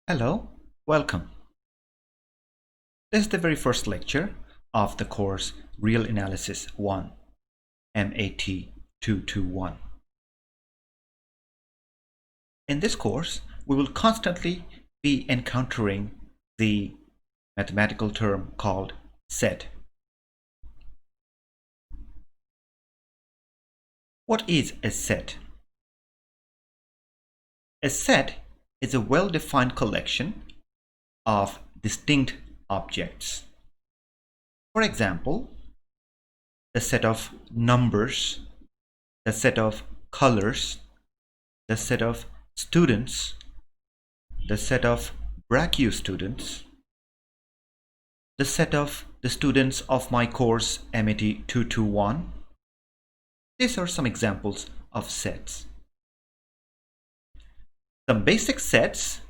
Hello, welcome. This is the very first lecture of the course Real Analysis 1, MAT221. In this course, we will constantly be encountering the mathematical term called set. What is a set? A set is a well-defined collection of distinct objects. For example, the set of numbers, the set of colors, the set of students, the set of brachio students, the set of the students of my course MAT221. These are some examples of sets. Some basic sets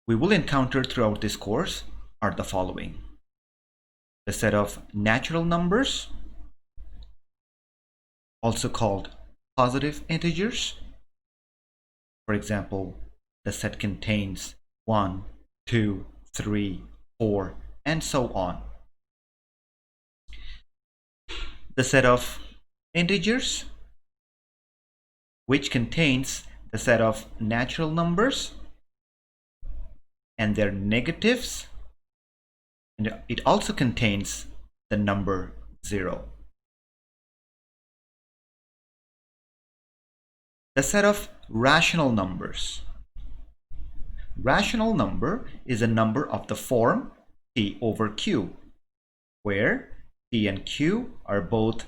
we will encounter throughout this course are the following: the set of natural numbers, also called positive integers. For example, the set contains 1, 2, 3, 4, and so on. The set of integers, which contains the set of natural numbers and their negatives, and it also contains the number 0. The set of rational numbers. Rational number is a number of the form p over q, where p and q are both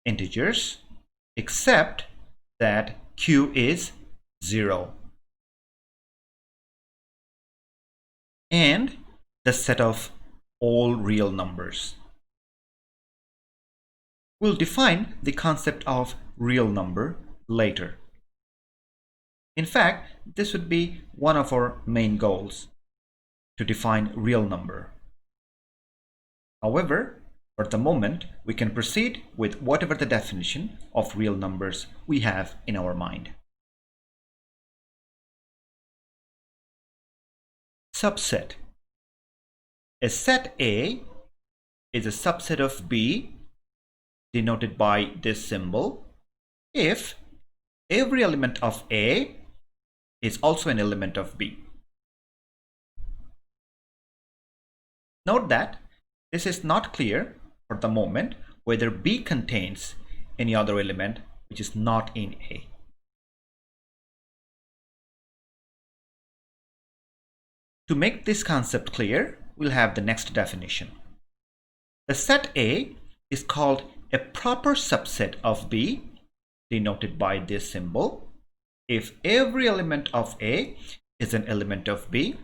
integers, except that q is 0. And the set of all real numbers. We'll define the concept of real number later. In fact, this would be one of our main goals, to define real number. However, for the moment, we can proceed with whatever the definition of real numbers we have in our mind. Subset. A set A is a subset of B, denoted by this symbol, if every element of A is also an element of B. Note that this is not clear for the moment whether B contains any other element which is not in A. To make this concept clear, we'll have the next definition. The set A is called a proper subset of B, denoted by this symbol, if every element of A is an element of B,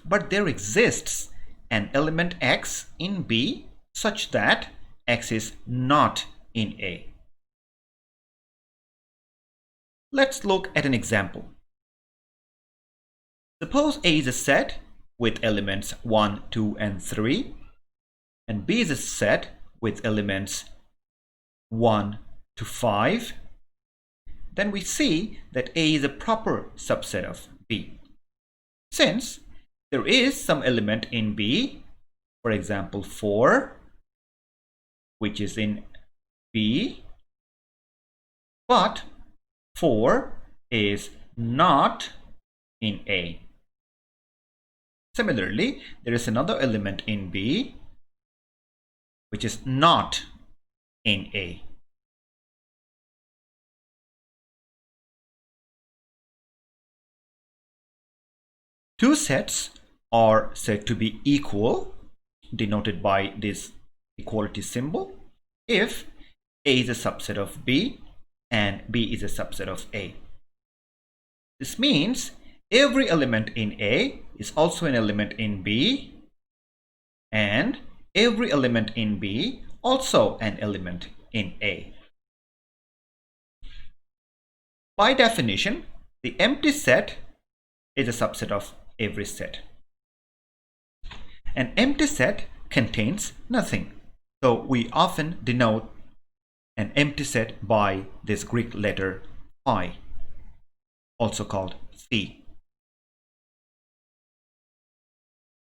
but there exists an element X in B such that X is not in A. Let's look at an example. Suppose A is a set with elements 1, 2, and 3, and B is a set with elements 1 to 5. Then we see that A is a proper subset of B. Since there is some element in B, for example 4, which is in B, but 4 is not in A. Similarly, there is another element in B which is not in A. Two sets are said to be equal, denoted by this equality symbol, if A is a subset of B and B is a subset of A. This means every element in A is also an element in B, and every element in B also an element in A. By definition, the empty set is a subset of every set. An empty set contains nothing, so we often denote an empty set by this Greek letter phi, also called phi.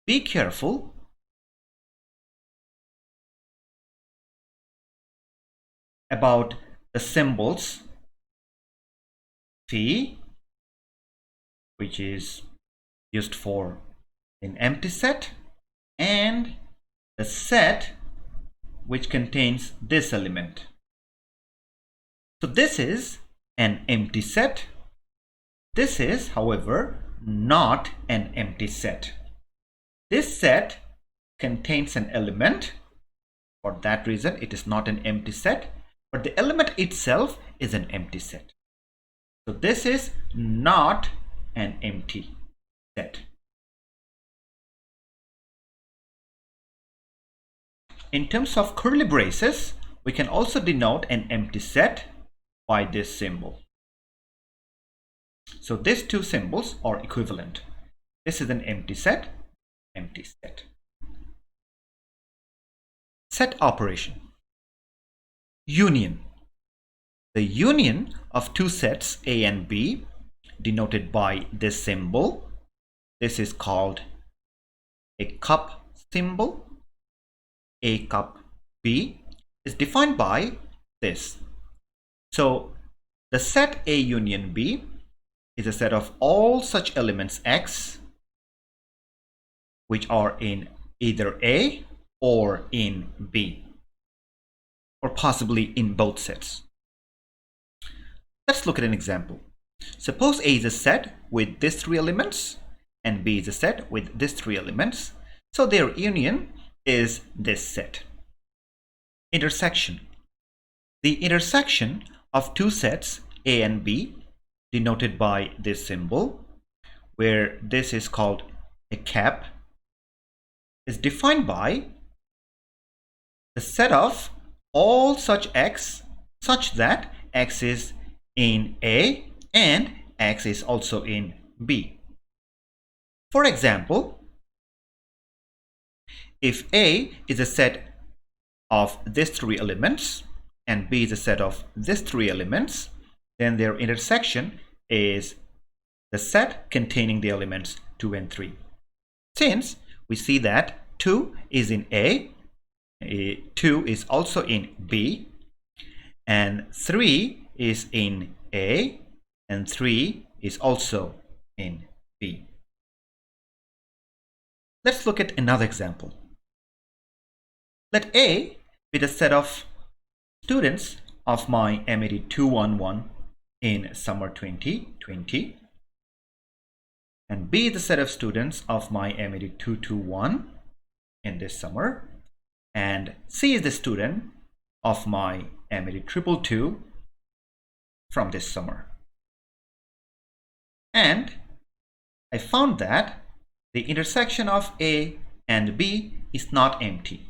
be careful about the symbols phi, which is used for an empty set, and the set which contains this element. So this is an empty set. This is, however, not an empty set. This set contains an element. For that reason, it is not an empty set, but the element itself is an empty set. So this is not an empty set. In terms of curly braces, we can also denote an empty set by this symbol. So these two symbols are equivalent. This is an empty set, empty set. Set operation. Union. The union of two sets A and B, denoted by this symbol, this is called a cup symbol. A cup B is defined by this. So the set A union B is a set of all such elements X which are in either A or in B, or possibly in both sets. Let's look at an example. Suppose A is a set with these three elements and B is a set with these three elements. So their union is this set. Intersection. The intersection of two sets A and B, denoted by this symbol, where this is called a cap, is defined by the set of all such X such that X is in A and X is also in B. For example, if A is a set of these three elements and B is a set of these three elements, then their intersection is the set containing the elements 2 and 3. Since we see that 2 is in A, 2 is also in B, and 3 is in A, and 3 is also in B. Let's look at another example. Let A be the set of students of my MAT211 in summer 2020, and B is the set of students of my MAT221 in this summer, and C is the student of my MAT222 from this summer. And I found that the intersection of A and B is not empty.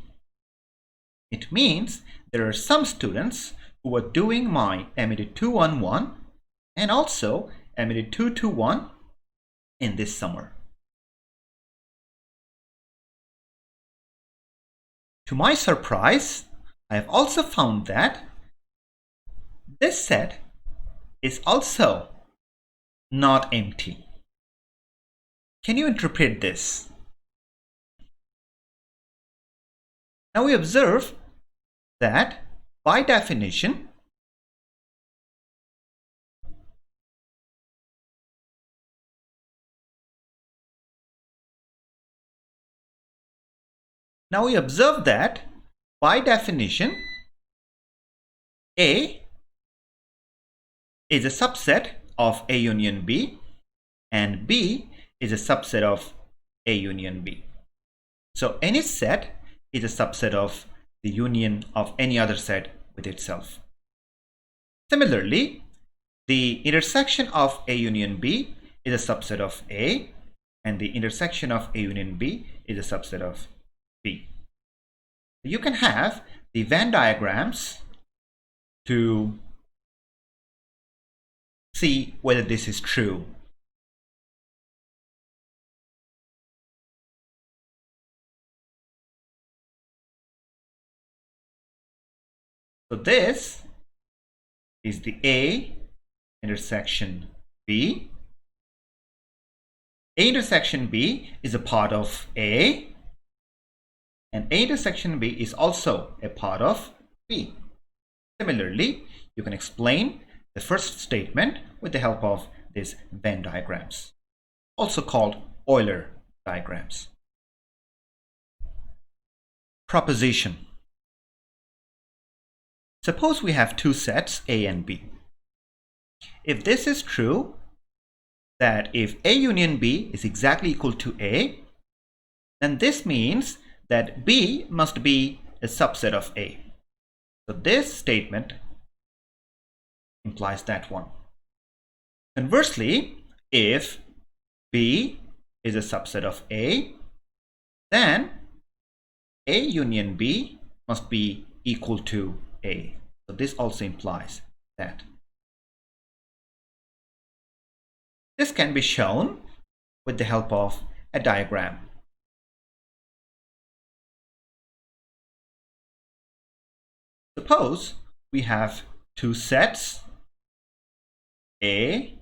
It means there are some students who are doing my MAT211 and also MAT221 in this summer. To my surprise, I have also found that this set is also not empty. Can you interpret this? Now we observe that by definition, A is a subset of A union B and B is a subset of A union B. So any set is a subset of the union of any other set with itself. Similarly, the intersection of A union B is a subset of A, and the intersection of A union B is a subset of B. You can have the Venn diagrams to see whether this is true. So this is the A intersection B, A intersection B is a part of A, and A intersection B is also a part of B. Similarly, you can explain the first statement with the help of these Venn diagrams, also called Euler diagrams. Proposition. Suppose we have two sets A and B. If this is true, that if A union B is exactly equal to A, then this means that B must be a subset of A. So this statement implies that one. Conversely, if B is a subset of A, then A union B must be equal to A. So this also implies that. This can be shown with the help of a diagram. Suppose we have two sets, A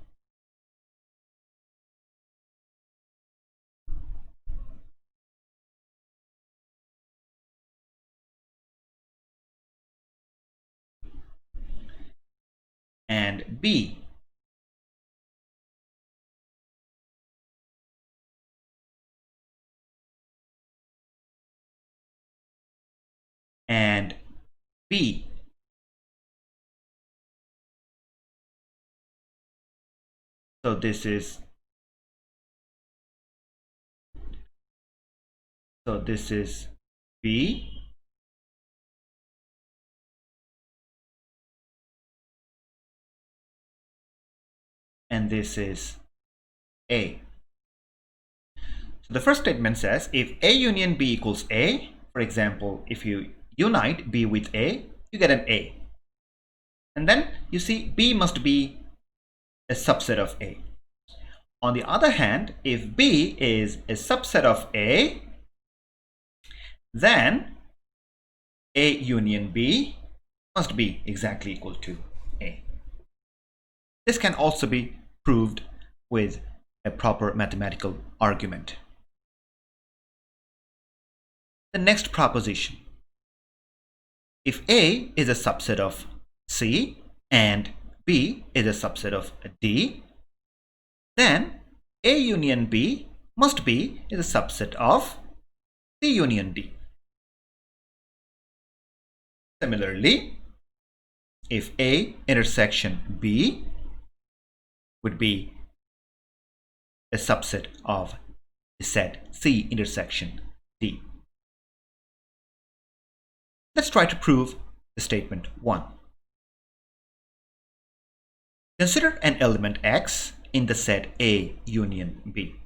and B. And B. So this is B, and this is A. So the first statement says if A union B equals A, for example, if you unite B with A, you get an A. And then you see B must be a subset of A. On the other hand, if B is a subset of A, then A union B must be exactly equal to A. This can also be proved with a proper mathematical argument. The next proposition. If A is a subset of C and B is a subset of D, then A union B must be a subset of C union D. Similarly, if A intersection B would be a subset of the set C intersection D. Let's try to prove the statement 1. Consider an element X in the set A union B.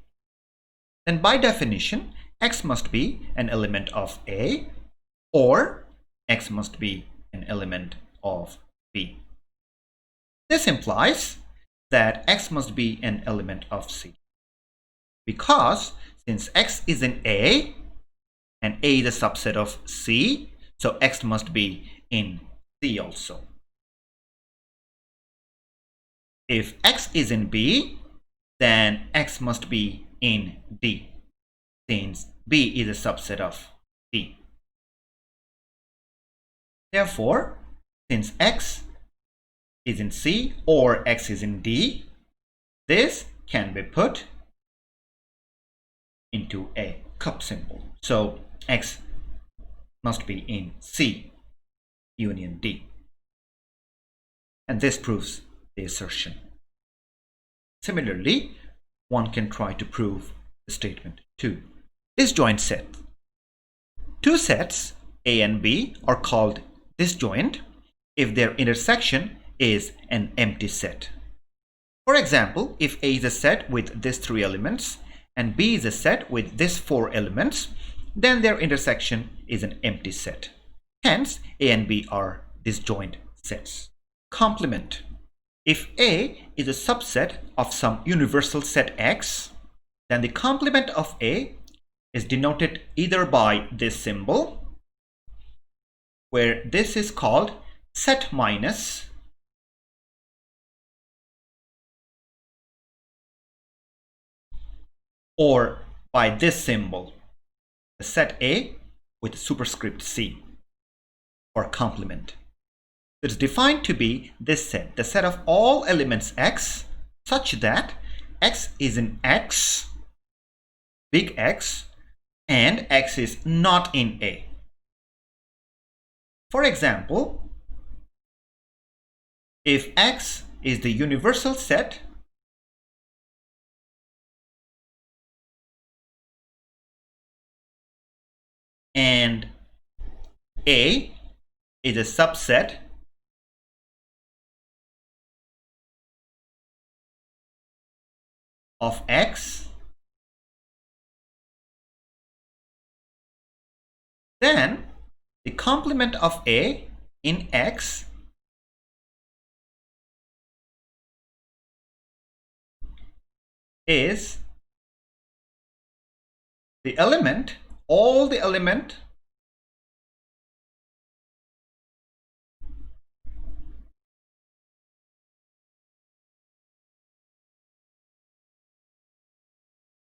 Then by definition, X must be an element of A, or X must be an element of B. This implies that X must be an element of C, because since X is in A and A is a subset of C, so X must be in C also. If X is in B, then X must be in D, since B is a subset of D. Therefore, since X is in C or X is in D, this can be put into a cup symbol. So X must be in C union D. And this proves the assertion. Similarly, one can try to prove the statement 2. Disjoint set. Two sets, A and B, are called disjoint if their intersection is an empty set. For example, if A is a set with these 3 elements and B is a set with these 4 elements, then their intersection is an empty set. Hence, A and B are disjoint sets. Complement. If A is a subset of some universal set X, then the complement of A is denoted either by this symbol, where this is called set minus, or by this symbol, the set A with superscript C, or complement. It's defined to be this set, the set of all elements X, such that X is in X, big X, and X is not in A. For example, if X is the universal set, and A is a subset of X, then the complement of A in X is the element, all the element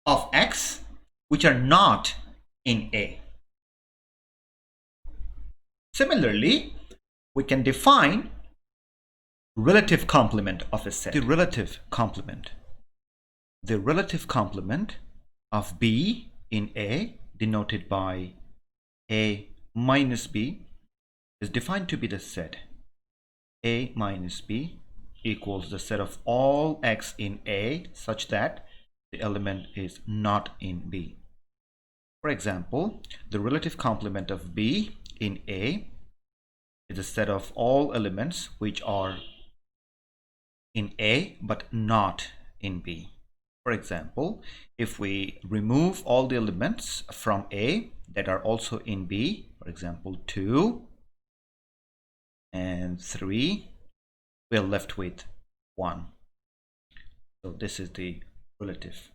of X which are not in A. Similarly, we can define relative complement of a set. The relative complement of B in A, denoted by A minus B, is defined to be the set A minus B equals the set of all X in A such that the element is not in B. For example, the relative complement of B in A is a set of all elements which are in A but not in B. For example, if we remove all the elements from A that are also in B, for example 2 and 3, we are left with 1. So this is the relative